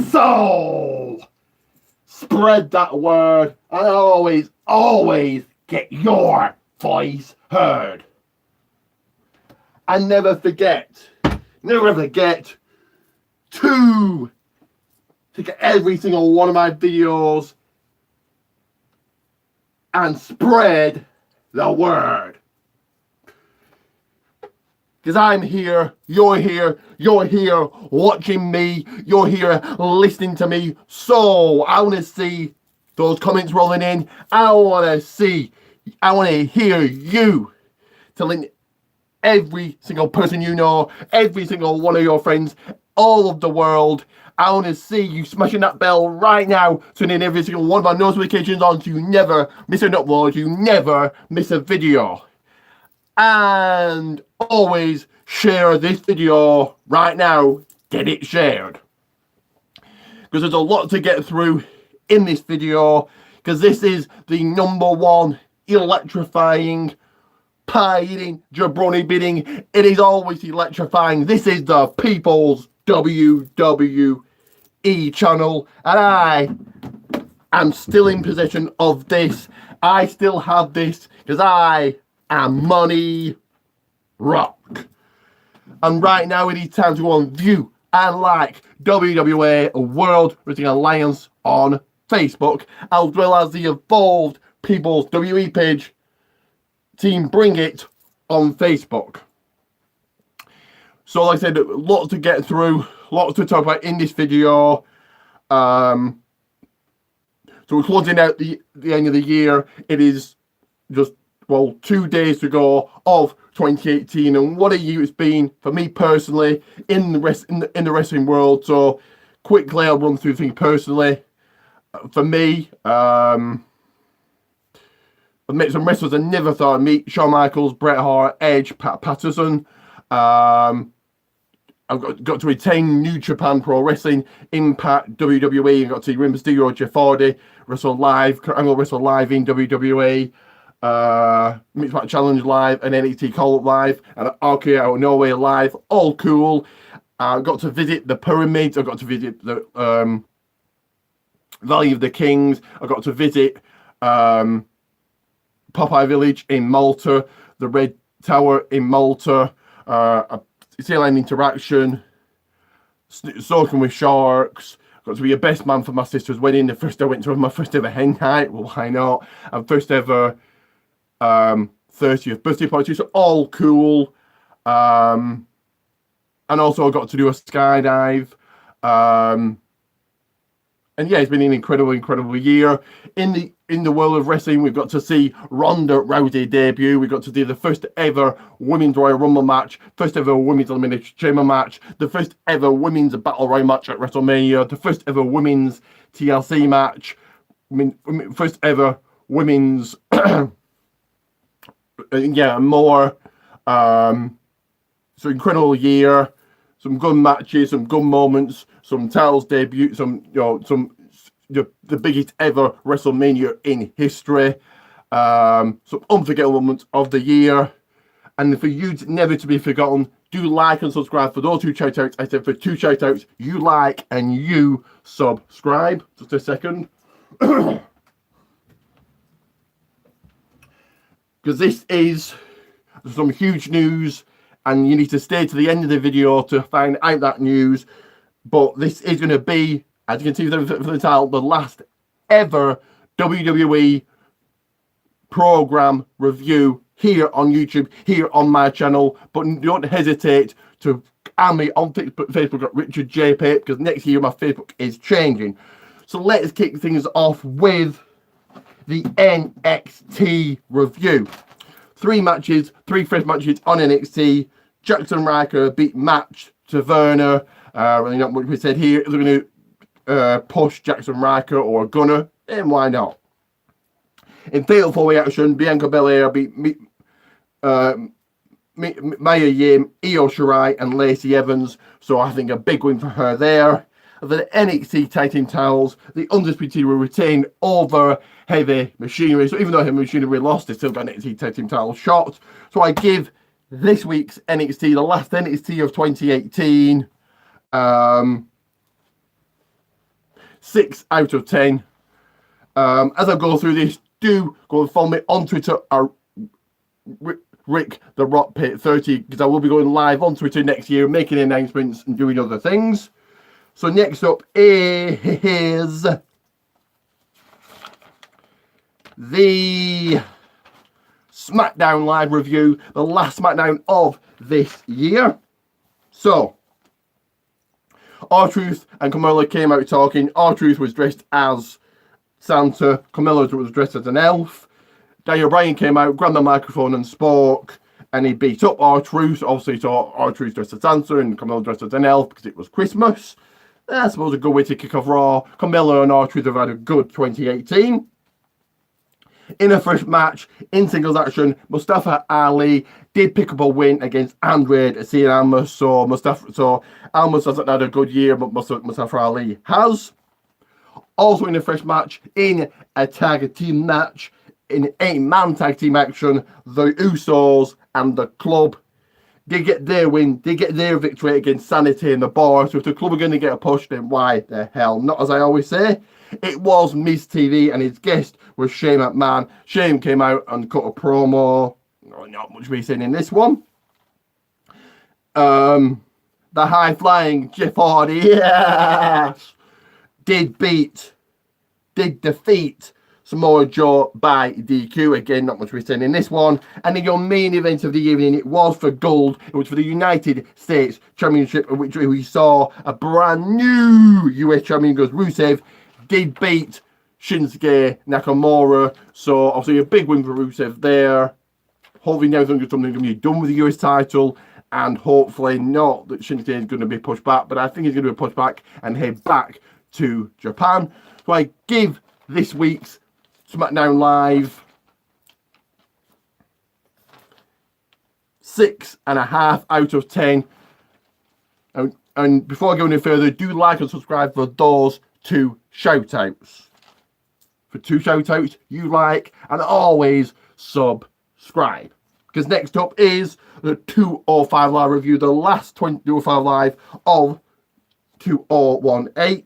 So, spread that word and always get your voice heard. And never forget to get every single one of my videos and spread the word. Because I'm here, you're here watching me, you're here listening to me. So I want to see those comments rolling in. I want to hear you telling every single person you know, every single one of your friends, all of the world. I want to see you smashing that bell right now, turning every single one of my notifications on so you never miss an upload, you never miss a video. And always share this video right now. Get it shared. Because there's a lot to get through in this video. Because this is the #1 electrifying, pie-eating, jabroni bidding. It is always electrifying. This is the People's WWE channel. And I am still in possession of this. I still have this because I am Money Rock. And right now it is time to go and view and like WWA World Wrestling Alliance on Facebook, as well as the Evolved People's WWE page, Team Bring It, on Facebook. So like I said, lots to get through, lots to talk about in this video. So we're closing out the end of the year. It is just, well, 2 days to go of 2018, and what a year it's been for me personally in the wrestling world. So quickly I'll run through things personally. For me, I've met some wrestlers I never thought I'd meet: Shawn Michaels, Bret Hart, Edge, Pat Patterson. I've got to retain New Japan Pro Wrestling, Impact, WWE. I got to see Rey Mysterio, Jeff Hardy wrestle live. Kurt Angle wrestle live in WWE. Mixed Match Challenge live and NXT Call Up live and RK Out of Norway live. All cool. I got to visit the pyramids. I got to visit the Valley of the Kings. I got to visit Popeye Village in Malta, the Red Tower in Malta, Sea-Land Interaction, Soaking with Sharks. Got to be a best man for my sister's wedding. The first I went to my first ever hen night. Well, why not? And first ever 30th birthday party. So all cool. And also I got to do a skydive. And yeah, it's been an incredible year. In the world of wrestling, we've got to see Ronda Rousey debut. We got to do the first ever Women's Royal Rumble match, first ever Women's Elimination Chamber match, the first ever Women's Battle Royal match at WrestleMania, the first ever Women's TLC match, first ever Women's yeah, more. So incredible year. Some good matches, some good moments, some titles debut, the biggest ever WrestleMania in history. Some unforgettable moments of the year. And for you never to be forgotten, do like and subscribe. For those 2 shout outs, I said for 2 shout outs, you like and you subscribe. Just a second. Because this is some huge news, and you need to stay to the end of the video to find out that news. But this is going to be, as you can see from the title, the last ever WWE program review here on YouTube, here on my channel. But don't hesitate to add me on Facebook at Richard J. Pape, because next year my Facebook is changing. So let's kick things off with the NXT review. 3 matches, 3 fresh matches on NXT. Jackson Ryker beat Matt Taverner. Really not much we said here. If they're going to push Jackson Ryker or Gunner, then why not? In Fatal 4-Way action, Bianca Belair beat Maya Yim, Io Shirai and Lacey Evans. So I think a big win for her there. The NXT Tag Team titles, the Undisputed were retained over Heavy Machinery. So even though Heavy Machinery lost, they still got NXT Tag Team title shot. So I give this week's NXT, the last NXT of 2018, 6 out of 10. As I go through this, do go and follow me on Twitter, Rick the Rock Pit 30, because I will be going live on Twitter next year, making announcements and doing other things. So next up is the SmackDown Live review, the last SmackDown of this year. So, R-Truth and Carmella came out talking. R-Truth was dressed as Santa, Carmella was dressed as an elf. Daniel Bryan came out, grabbed the microphone and spoke, and he beat up R-Truth. Obviously, he saw R-Truth dressed as Santa and Carmella dressed as an elf because it was Christmas. I suppose a good way to kick off Raw. Carmella and R-Truth have had a good 2018. In a fresh match, in singles action, Mustafa Ali did pick up a win against Andre Cien Almas. So Almas hasn't had a good year, but Mustafa Ali has. Also in a fresh match, in a tag team match, in 8-man tag team action, the Usos and the Club did get their win, did get their victory against Sanity and the Bar. So if the Club are going to get a push, then why the hell not, as I always say. It was Miz TV and his guest was Shane McMahon. Shane came out and cut a promo. Not much we seen in this one. The high-flying Jeff Hardy, yes, did defeat Samoa Joe by DQ. Again, not much we seen in this one. And in your main event of the evening, it was for gold. It was for the United States Championship, in which we saw a brand new US champion, because Rusev did beat Shinsuke Nakamura. So obviously a big win for Rusev there. Hopefully now something's going to be done with the US title, and hopefully not that Shinsuke is going to be pushed back, but I think he's going to be pushed back and head back to Japan. So I give this week's SmackDown Live 6.5 out of 10. And before I go any further, do like and subscribe for those 2 shout-outs. For 2 shout-outs, you like and always subscribe. Because next up is the 205 Live review, the last 205 Live of 2018.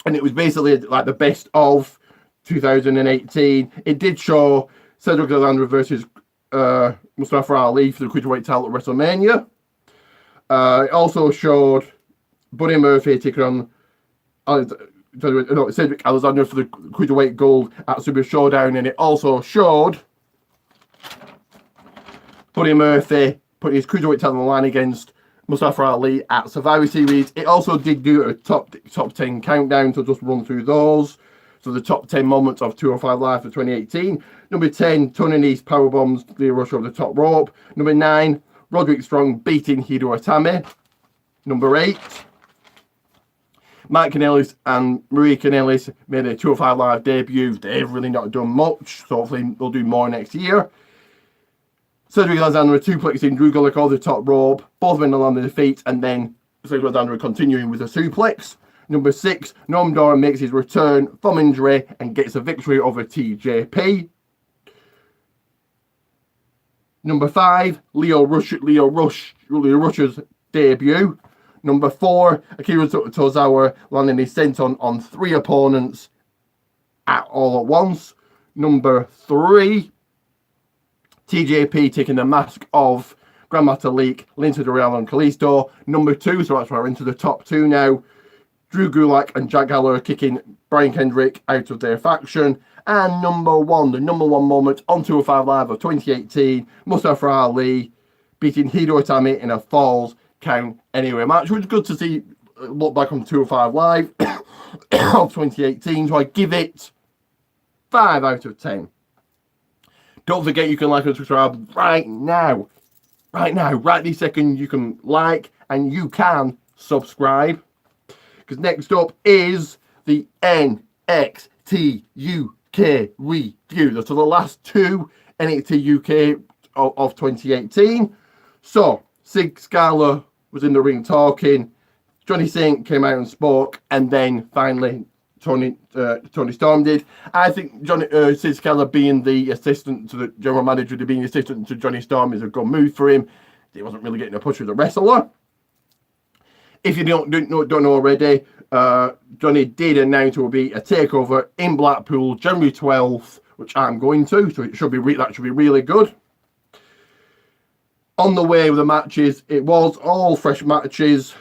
And it was basically like the best of 2018. It did show Cedric Alexander versus Mustafa Ali for the Cruiserweight title at WrestleMania. It also showed Buddy Murphy taking on Cedric Alexander for the Cruiserweight Gold at Super Showdown, and it also showed Buddy Murphy putting his Cruiserweight title on the line against Mustafa Ali at Survivor Series. It also did do a top 10 countdown, so just run through those. So the top 10 moments of 205 Live for 2018. Number 10, Tony Nese powerbombs Lio Rush over the top rope. Number 9, Roderick Strong beating Hideo Itami. Number 8, Mike Kanellis and Marie Kanellis made a 205 Live debut. They've really not done much, so hopefully they'll do more next year. Cedric Alexander suplexing Drew Gulak over the top rope. Both men on their feet, and then Cedric Alexander continuing with a suplex. Number 6, Noam Dar makes his return from injury and gets a victory over TJP. Number 5, Lio Rush's debut. Number 4, Akira Tozawa landing his senton on 3 opponents all at once. Number 3, TJP taking the mask of Grandmaster Leak, Lince Dorado and Kalisto. Number 2, so that's why we're into the top 2 now. Drew Gulak and Jack Gallagher kicking Brian Kendrick out of their faction. And number 1, the number 1 moment on 205 Live of 2018, Mustafa Ali beating Hideo Itami in a Falls Count Anywhere match, which was good to see look back on 205 Live of 2018. So I give it 5 out of 10. Don't forget you can like and subscribe right now. Right this second you can like and you can subscribe. Because next up is the NXT UK review. So the last 2 NXT UK of 2018. So Sig Scala was in the ring talking. Johnny Saint came out and spoke, and then finally Tony Storm did. I think Sid Scala being the assistant to the general manager, being the assistant to Johnny Storm is a good move for him. He wasn't really getting a push with the wrestler. If you don't know already, Johnny did announce there will be a takeover in Blackpool January 12th, which I'm going to, so it should be that should be really good. On the way with the matches, it was all fresh matches.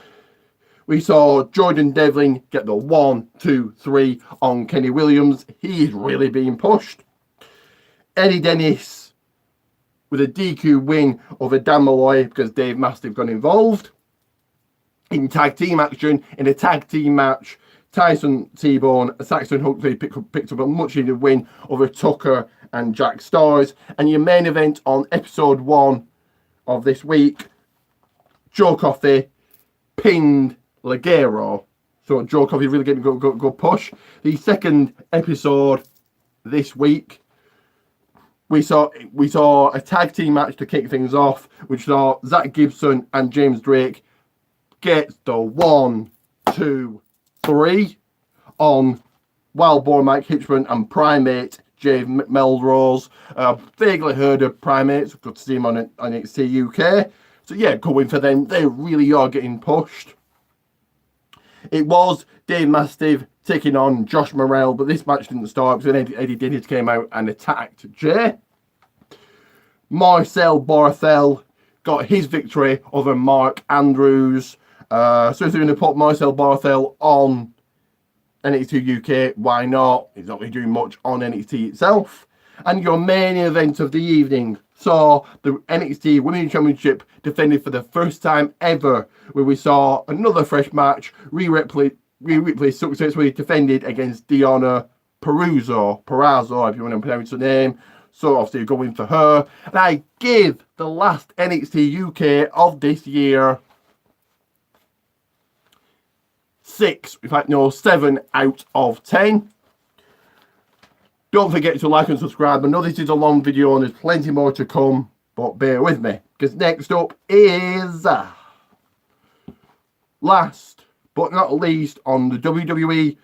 We saw Jordan Devlin get the 1, 2, 3 on Kenny Williams. He's really being pushed. Eddie Dennis with a DQ win over Dan Malloy because Dave Mastiff got involved. In tag team action, in a tag team match, Tyson T-Bone and Saxon Huxley picked up a much needed win over Tucker and Jack Stars. And your main event on episode 1 of this week, Joe Coffey pinned Ligero. So Joe Coffey really getting a good push. The second episode this week, we saw a tag team match to kick things off, which saw Zach Gibson and James Drake get the 1, 2, 3 on Wild Boar Mike Hitchman and Primate Jave Melrose. Vaguely heard of Primates. Good to see him on NXT UK. So yeah, going for them. They really are getting pushed. It was Dave Mastiff taking on Josh Morrell, but this match didn't start because Eddie Dennis came out and attacked Jay. Marcel Barthel got his victory over Mark Andrews. So if they're going to put Marcel Barthel on NXT UK, why not? He's not really doing much on NXT itself. And your main event of the evening saw the NXT Women's Championship defended for the first time ever, where we saw another fresh match. Rhea Ripley successfully defended against Deonna Purrazzo, if you want to pronounce her name. So obviously going for her. And I give the last NXT UK of this year 7 out of 10. Don't forget to like and subscribe. I know this is a long video and there's plenty more to come, but bear with me, because next up is last but not least on the WWE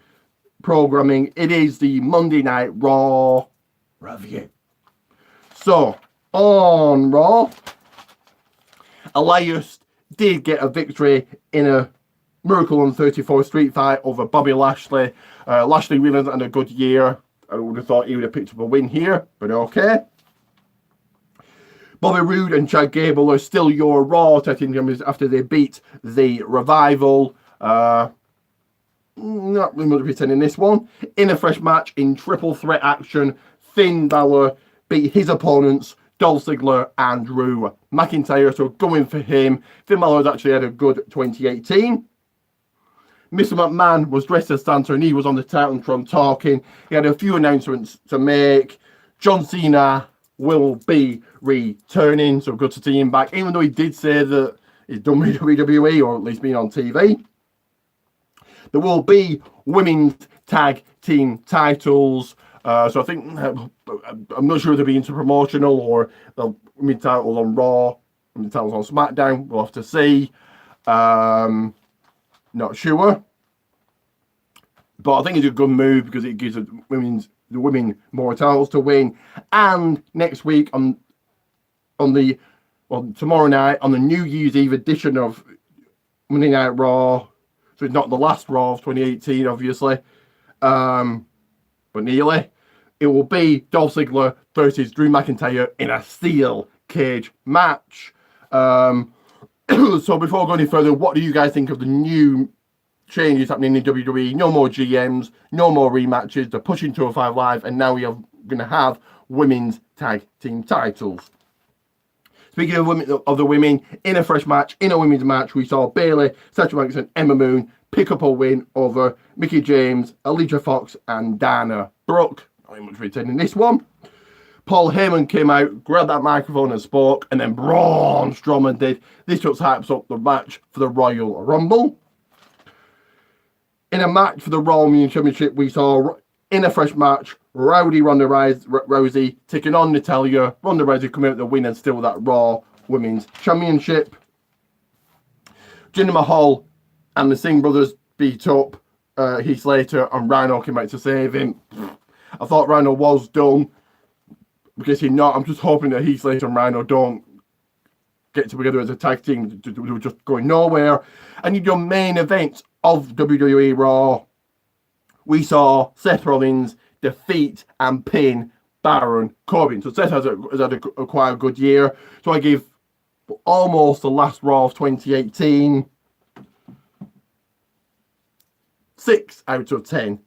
programming, it is the Monday Night Raw review. So on Raw, Elias did get a victory in a Miracle on 34th Street fight over Bobby Lashley. Lashley really hasn't had a good year. I would have thought he would have picked up a win here, but okay. Bobby Roode and Chad Gable are still your Raw tag team champions after they beat the Revival. Not really much pretend in this one. In a fresh match in triple threat action, Finn Balor beat his opponents, Dolph Ziggler and Drew McIntyre. So going for him. Finn Balor has actually had a good 2018. Mr. McMahon was dressed as Santa and he was on the Titantron talking. He had a few announcements to make. John Cena will be returning, so good to see him back, even though he did say that he's done with WWE, or at least been on TV. There will be women's tag team titles. So I think, I'm not sure if they'll be into promotional or they'll women's titles on Raw, women's titles on SmackDown. We'll have to see. Not sure, but I think it's a good move because it gives the women more titles to win. And next week tomorrow night on the New Year's Eve edition of Monday Night Raw, so it's not the last Raw of 2018, obviously, but nearly. It will be Dolph Ziggler versus Drew McIntyre in a steel cage match. So before I go any further, what do you guys think of the new changes happening in WWE? No more GMs, no more rematches. They're pushing 205 Live, and now we are going to have women's tag team titles. Speaking of the women, in a fresh match, in a women's match, we saw Bayley, Sasha Banks, and Emma Moon pick up a win over Mickie James, Alicia Fox, and Dana Brooke. Not much returning this one. Paul Heyman came out, grabbed that microphone and spoke, and then Braun Strowman did. This just hypes up the match for the Royal Rumble. In a match for the Raw Women's Championship, we saw, in a fresh match, Rowdy Ronda Rousey taking on Natalya. Ronda Rousey coming out with the win and still that Raw Women's Championship. Jinder Mahal and the Singh brothers beat up Heath Slater, and Rhino came out to save him. I thought Rhino was done. Because he's not. I'm just hoping that Heath Slater and Rhino don't get together as a tag team. They were just going nowhere. And in your main event of WWE Raw, we saw Seth Rollins defeat and pin Baron Corbin. So Seth has had a quite good year. So I give almost the last Raw of 2018 6 out of 10.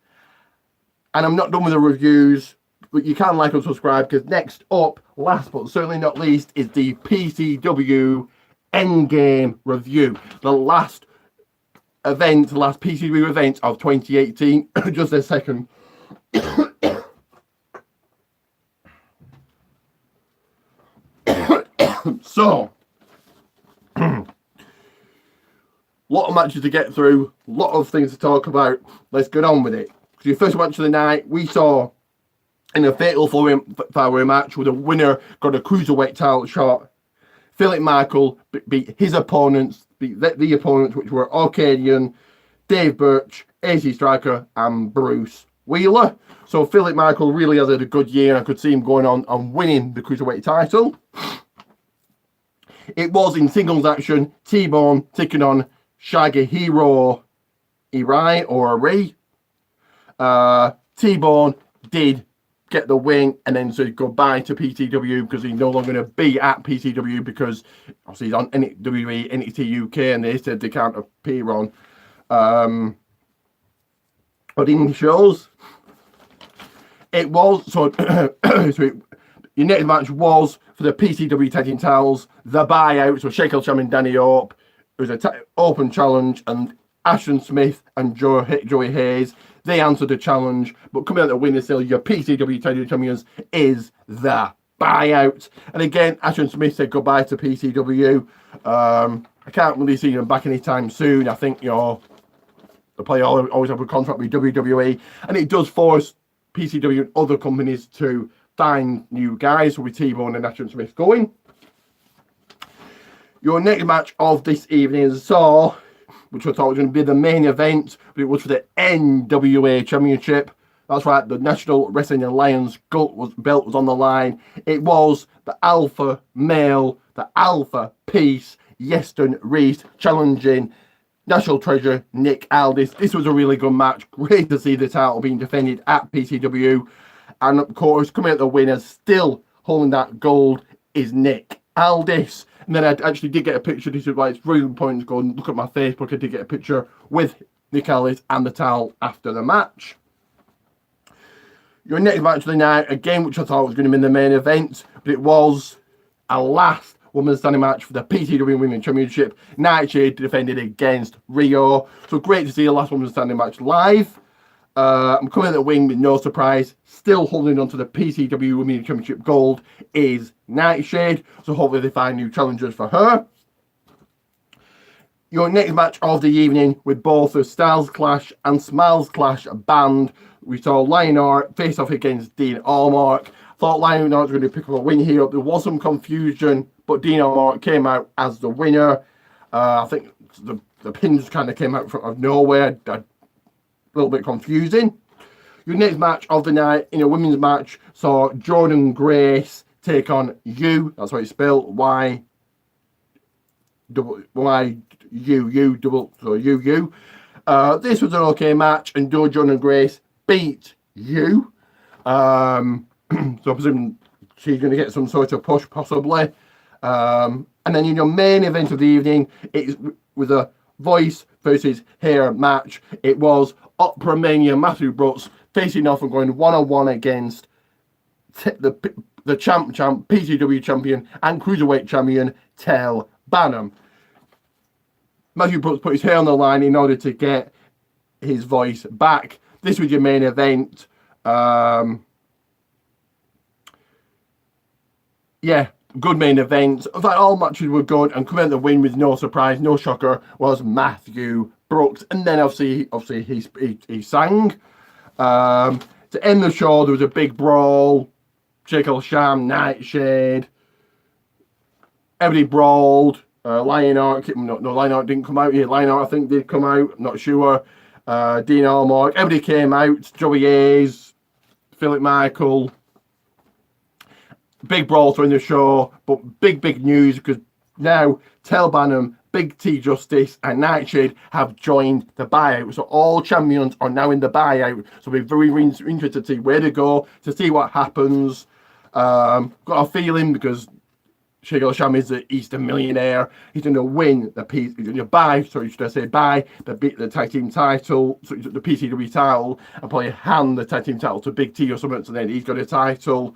And I'm not done with the reviews, but you can like and subscribe, because next up, last but certainly not least, is the PCW Endgame review. The last event, the last PCW event of 2018. Just a second. So, lot of matches to get through, lot of things to talk about. Let's get on with it. So your first match of the night, we saw in a fatal four-way match where the winner got a cruiserweight title shot. Philip Michael beat his opponents, beat the opponents, which were Arcadian, Dave Birch, AC Striker, and Bruce Wheeler. So Philip Michael really has had a good year, and I could see him going on and winning the cruiserweight title. It was in singles action, T-Bone taking on Shagehiro Irai. T-Bone did get the win and then said goodbye to PCW because he's no longer going to be at PCW because obviously he's on WWE, NXT UK, and they said they can't appear on audition shows. It was so. Your next match was for the PCW Tag Team titles, the buyout. So Shakedown champion Danny Orp. It was an open challenge, and Ashton Smith and Joey Hayes, they answered the challenge, but coming out the winner still, your PCW Tag Team champions is the buyout. And again, Ashton Smith said goodbye to PCW. I can't really see them back anytime soon. I think, the player always have a contract with WWE, and it does force PCW and other companies to find new guys with T-Bone and Ashton Smith going. Your next match of this evening saw, which I thought was going to be the main event, but it was for the NWA Championship. That's right, the National Wrestling Alliance belt was on the line. It was the alpha male, the alpha piece, Yeston Reese, challenging National Treasure Nick Aldis. This was a really good match. Great to see the title being defended at PCW. And of course, coming out the winner, still holding that gold, is Nick Aldis. And then I actually did get a picture. This is why it's really important to go and look at my Facebook. I did get a picture with Nick Aldis and the title after the match. Your next match of the night, again, which I thought was going to be in the main event, but it was a last women's standing match for the PCW Women's Championship. Nightshade defended against Rio. So great to see the last women's standing match live. I'm coming at the wing with no surprise. Still holding on to the PCW Women's Championship gold is Nightshade. So hopefully they find new challengers for her. Your next match of the evening with both the Styles Clash and Smiles Clash band. We saw Lionheart face off against Dean Allmark. Thought Lionheart was going to pick up a win here. There was some confusion, but Dean Allmark came out as the winner. I think the pins kind of came out of nowhere. A little bit confusing. Your next match of the night in a women's match saw Jordan Grace take on You. That's how it's spelled. You. This was an okay match, and Jordan Grace beat You. So I presume she's going to get some sort of push, possibly. And then in your main event of the evening, it was a voice versus hair match. It was Opera Mania Matthew Brooks facing off and going one-on-one against the champ, PCW champion and cruiserweight champion, Tel Bannum. Matthew Brooks put his hair on the line in order to get his voice back. This was your main event. Good main event. In fact, all matches were good, and coming out the win with no surprise, no shocker, was Matthew Brooks. And then obviously he sang. To end the show, there was a big brawl. Jekyll Sham, Nightshade. Everybody brawled. Lionheart, Lionheart didn't come out here. Lionheart, I think, did come out. I'm not sure. Dean Allmark. Everybody came out. Joey Hayes, Philip Michael. Big brawl to end the show, but big news because Now, Tel Bannum, Big T Justice, and Nightshade have joined the buyout. So all champions are now in the buyout. So we're very interested to see where to go, to see what happens. Got a feeling because Shingo Sham is the Eastern Millionaire. He's going to win the he's going to buy. Sorry, should I say buy the tag team title, so the PCW title, and probably hand the tag team title to Big T or something. So then he's got a title.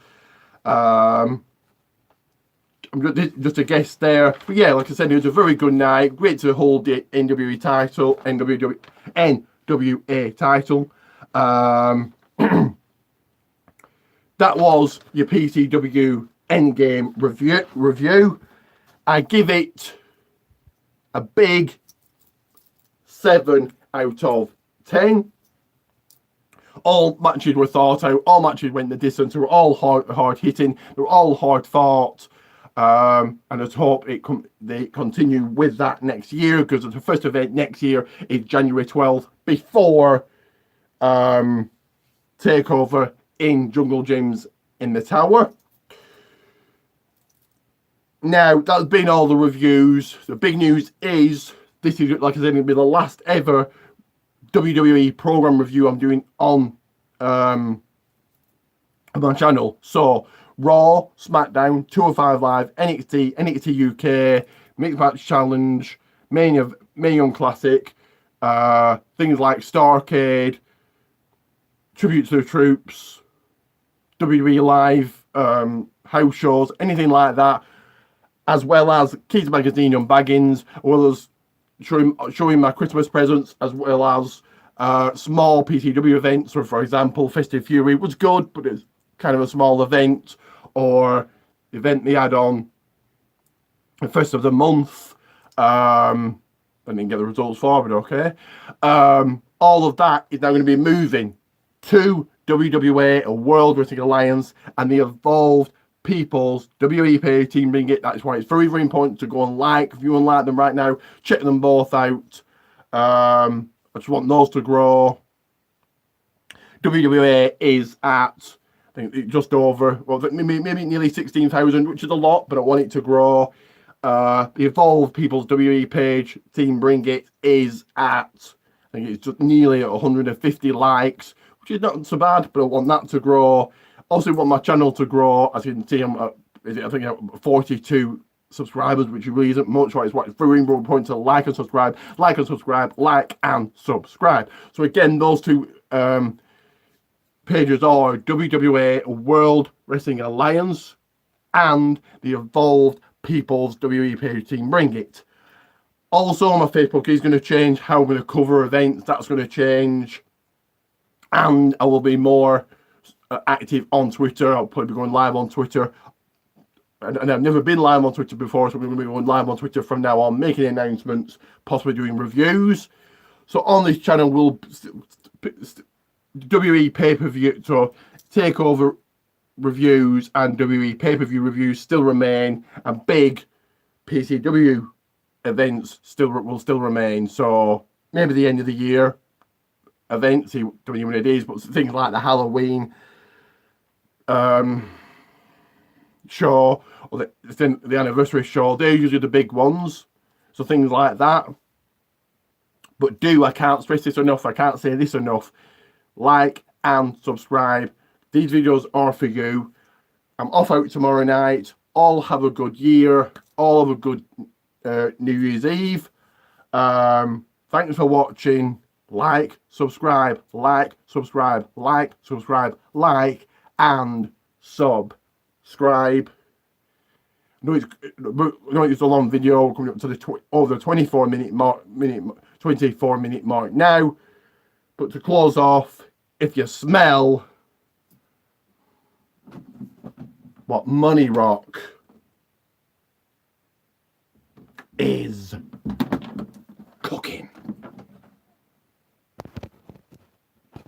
I'm just a guess there, but yeah, like I said, it was a very good night. Great to hold the NWA title, NWA title. That was your PCW Endgame review. I give it a big 7 out of 10. All matches were thought out. All matches went the distance. They were all hard hitting. They were all hard fought. And I hope they continue with that next year, because the first event next year is January 12th, before Takeover in Jungle Gyms in the Tower. Now, that's been all the reviews. The big news is this is, like I said, going to be the last ever WWE program review I'm doing on my channel. So, Raw, SmackDown, 205 Live, NXT, NXT UK, Mixed Match Challenge, Mania Classic, things like Starrcade, Tribute to the Troops, WWE Live, house shows, anything like that, as well as Keys Magazine and Baggins, as well as showing my Christmas presents, as well as small PCW events. So, for example, Festive Fury was good, but it's kind of a small event, or the event they had on the first of the month. I didn't get the results for, but okay. All of that is now going to be moving to WWA, a World Wrestling Alliance, and the Evolved People's WWE page Team Bring It. That's why it's very, very important to go and like. If you want to like them right now, check them both out. I just want those to grow. WWA is at, I think, just over, well, maybe nearly 16,000, which is a lot, but I want it to grow. The Evolved People's WWE page Team Bring It is at, I think it's just nearly 150 likes, which is not so bad, but I want that to grow. Also want my channel to grow. As you can see, I'm I think 42 subscribers, which really isn't much. Right? It's very important to like and subscribe, like and subscribe, like and subscribe. So again, those two pages are WWA World Wrestling Alliance and the Evolved People's WWE page Team Bring It. Also, my Facebook is going to change how I'm going to cover events. That's going to change, and I will be more active on Twitter. I'll probably be going live on Twitter, and I've never been live on Twitter before, so we're going to be going live on Twitter from now on, making announcements, possibly doing reviews. So on this channel, we'll WWE pay-per-view, so takeover reviews and WWE pay-per-view reviews still remain, and big PCW events will still remain. So maybe the end of the year events, don't know when it is, but things like the Halloween show, or the anniversary show, they're usually the big ones. So things like that. But I can't stress this enough, I can't say this enough, like and subscribe. These videos are for you. I'm off out tomorrow night. All have a good year. All have a good New Year's Eve. Thanks for watching. Like, subscribe, like, subscribe, like, subscribe, like, and subscribe. No, it's a long video, coming up to the over the 24-minute mark now. But to close off, if you smell what Money Rock is cooking.